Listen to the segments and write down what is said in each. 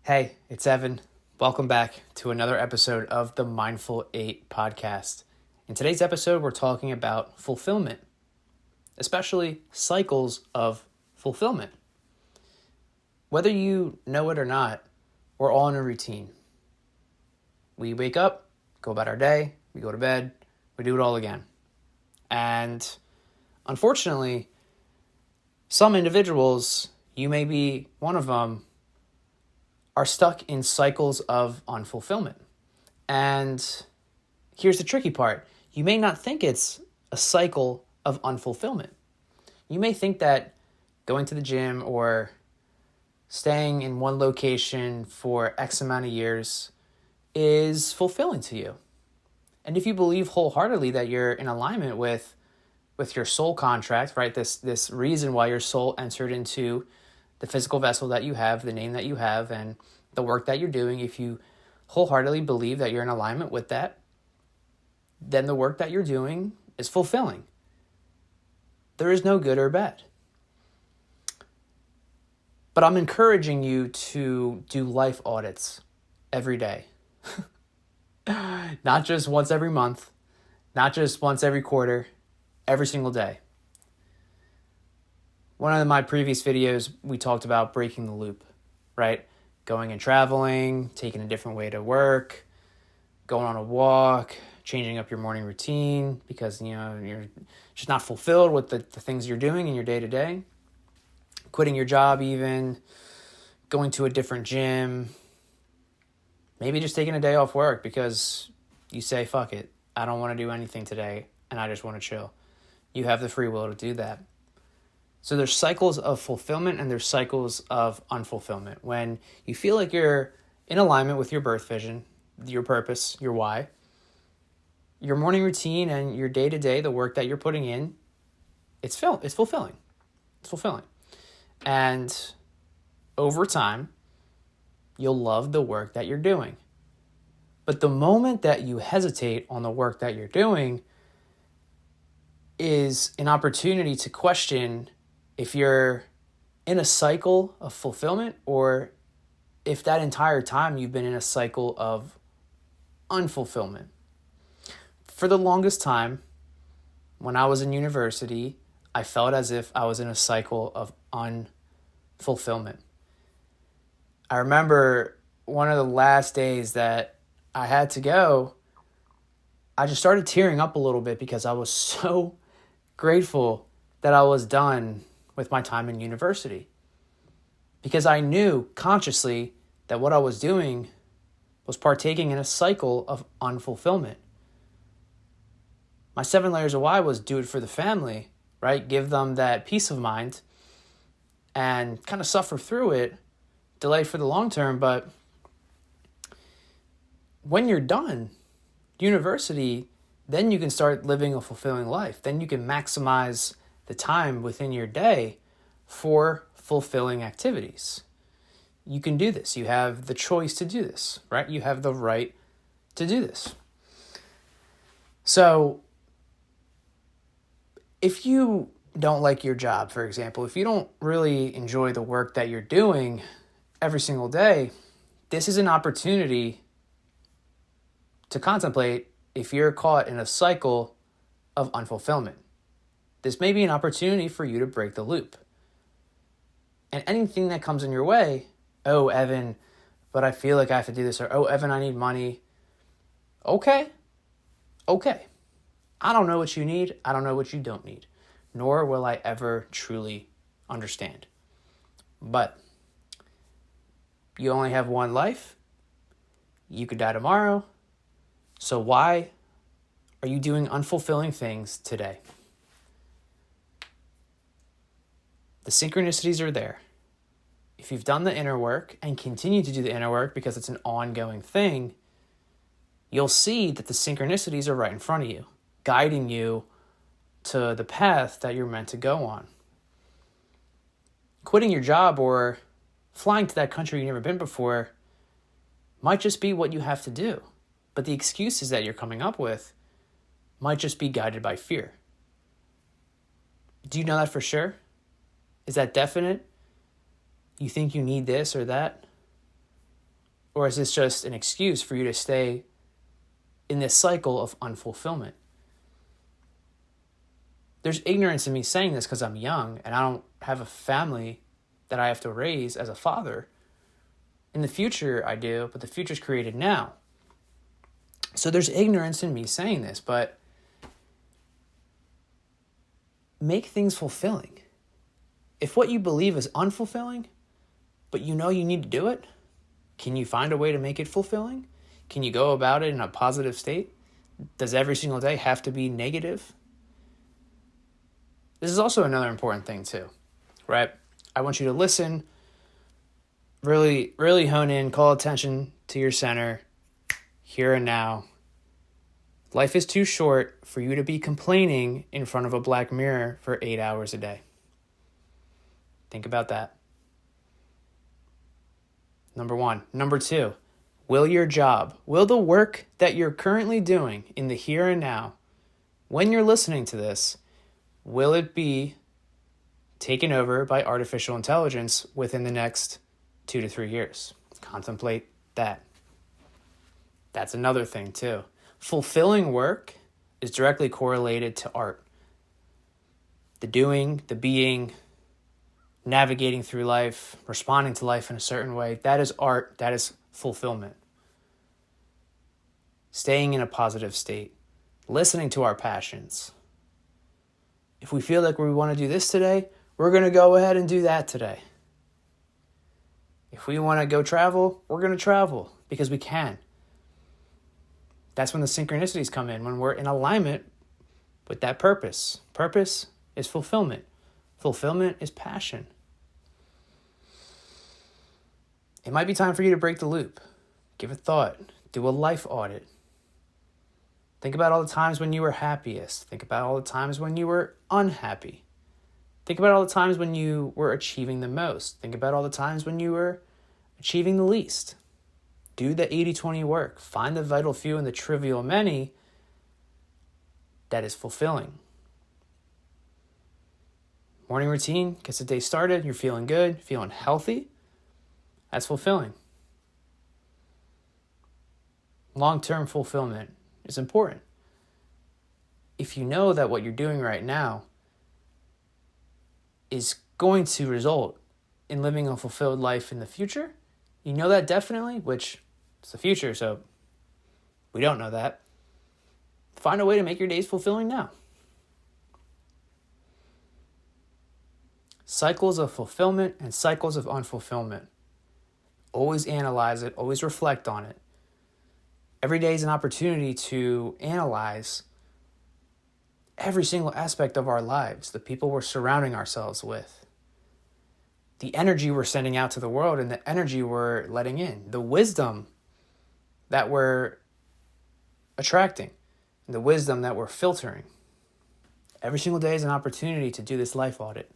Hey, it's Evan. Welcome back to another episode of the Mindful 8 podcast. In today's episode, we're talking about fulfillment, especially cycles of fulfillment. Whether you know it or not, we're all in a routine. We wake up, go about our day, we go to bed, we do it all again. And unfortunately, some individuals, you may be one of them, are stuck in cycles of unfulfillment. And here's the tricky part. You may not think it's a cycle of unfulfillment. You may think that going to the gym or staying in one location for X amount of years is fulfilling to you. And if you believe wholeheartedly that you're in alignment with your soul contract, right? This reason why your soul entered into the physical vessel that you have, the name that you have, and the work that you're doing, if you wholeheartedly believe that you're in alignment with that, then the work that you're doing is fulfilling. There is no good or bad. But I'm encouraging you to do life audits every day. Not just once every month, not just once every quarter, every single day. One of my previous videos, we talked about breaking the loop, right? Going and traveling, taking a different way to work, going on a walk, changing up your morning routine because, you're just not fulfilled with the things you're doing in your day-to-day. Quitting your job even, going to a different gym, maybe just taking a day off work because you say, fuck it, I don't want to do anything today and I just want to chill. You have the free will to do that. So there's cycles of fulfillment and there's cycles of unfulfillment. When you feel like you're in alignment with your birth vision, your purpose, your why, your morning routine and your day-to-day, the work that you're putting in, it's fulfilling. It's fulfilling. And over time, you'll love the work that you're doing. But the moment that you hesitate on the work that you're doing is an opportunity to question if you're in a cycle of fulfillment or if that entire time you've been in a cycle of unfulfillment. For the longest time, when I was in university, I felt as if I was in a cycle of unfulfillment. I remember one of the last days that I had to go, I just started tearing up a little bit because I was so grateful that I was done with my time in university. Because I knew consciously that what I was doing was partaking in a cycle of unfulfillment. My 7 layers of why was do it for the family, right? Give them that peace of mind and kind of suffer through it, delay for the long term. But when you're done university, then you can start living a fulfilling life. Then you can maximize the time within your day for fulfilling activities. You can do this. You have the choice to do this, right? You have the right to do this. So if you don't like your job, for example, if you don't really enjoy the work that you're doing every single day, this is an opportunity to contemplate if you're caught in a cycle of unfulfillment. This may be an opportunity for you to break the loop. And anything that comes in your way, oh, Evan, but I feel like I have to do this, or oh, Evan, I need money. Okay. I don't know what you need. I don't know what you don't need. Nor will I ever truly understand. But you only have one life. You could die tomorrow. So why are you doing unfulfilling things today? The synchronicities are there. If you've done the inner work and continue to do the inner work because it's an ongoing thing, you'll see that the synchronicities are right in front of you, guiding you to the path that you're meant to go on. Quitting your job or flying to that country you've never been before might just be what you have to do. But the excuses that you're coming up with might just be guided by fear. Do you know that for sure? Is that definite? You think you need this or that? Or is this just an excuse for you to stay in this cycle of unfulfillment? There's ignorance in me saying this because I'm young and I don't have a family that I have to raise as a father. In the future, I do, but the future's created now. So there's ignorance in me saying this, but make things fulfilling. If what you believe is unfulfilling, but you know you need to do it, can you find a way to make it fulfilling? Can you go about it in a positive state? Does every single day have to be negative? This is also another important thing too, right? I want you to listen, really, really hone in, call attention to your center, here and now. Life is too short for you to be complaining in front of a black mirror for 8 hours a day. Think about that. Number one. Number two, will the work that you're currently doing in the here and now, when you're listening to this, will it be taken over by artificial intelligence within the next 2 to 3 years? Contemplate that. That's another thing too. Fulfilling work is directly correlated to art. The doing, the being, navigating through life, responding to life in a certain way, that is art, that is fulfillment. Staying in a positive state, listening to our passions. If we feel like we want to do this today, we're going to go ahead and do that today. If we want to go travel, we're going to travel because we can. That's when the synchronicities come in, when we're in alignment with that purpose. Purpose is fulfillment. Fulfillment is passion. It might be time for you to break the loop. Give it thought. Do a life audit. Think about all the times when you were happiest. Think about all the times when you were unhappy. Think about all the times when you were achieving the most. Think about all the times when you were achieving the least. Do the 80-20 work. Find the vital few and the trivial many that is fulfilling. Morning routine gets the day started. You're feeling good, feeling healthy. That's fulfilling. Long-term fulfillment is important. If you know that what you're doing right now is going to result in living a fulfilled life in the future, you know that definitely, which is the future, so we don't know that. Find a way to make your days fulfilling now. Cycles of fulfillment and cycles of unfulfillment. Always analyze it, always reflect on it. Every day is an opportunity to analyze every single aspect of our lives, the people we're surrounding ourselves with, the energy we're sending out to the world and the energy we're letting in, the wisdom that we're attracting, and the wisdom that we're filtering. Every single day is an opportunity to do this life audit.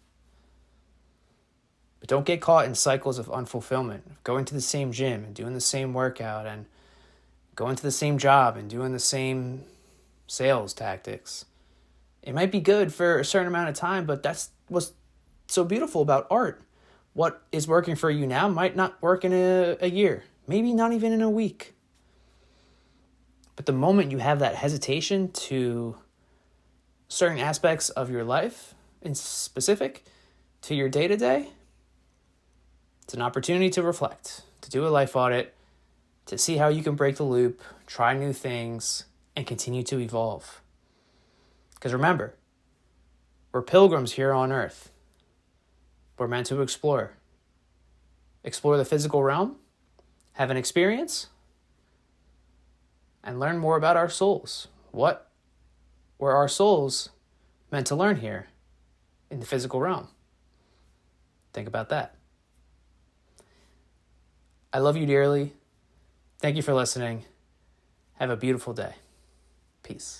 But don't get caught in cycles of unfulfillment, of going to the same gym and doing the same workout and going to the same job and doing the same sales tactics. It might be good for a certain amount of time, but that's what's so beautiful about art. What is working for you now might not work in a year, maybe not even in a week. But the moment you have that hesitation to certain aspects of your life, in specific to your day-to-day, it's an opportunity to reflect, to do a life audit, to see how you can break the loop, try new things, and continue to evolve. Because remember, we're pilgrims here on earth. We're meant to explore. Explore the physical realm, have an experience, and learn more about our souls. What were our souls meant to learn here in the physical realm? Think about that. I love you dearly. Thank you for listening. Have a beautiful day. Peace.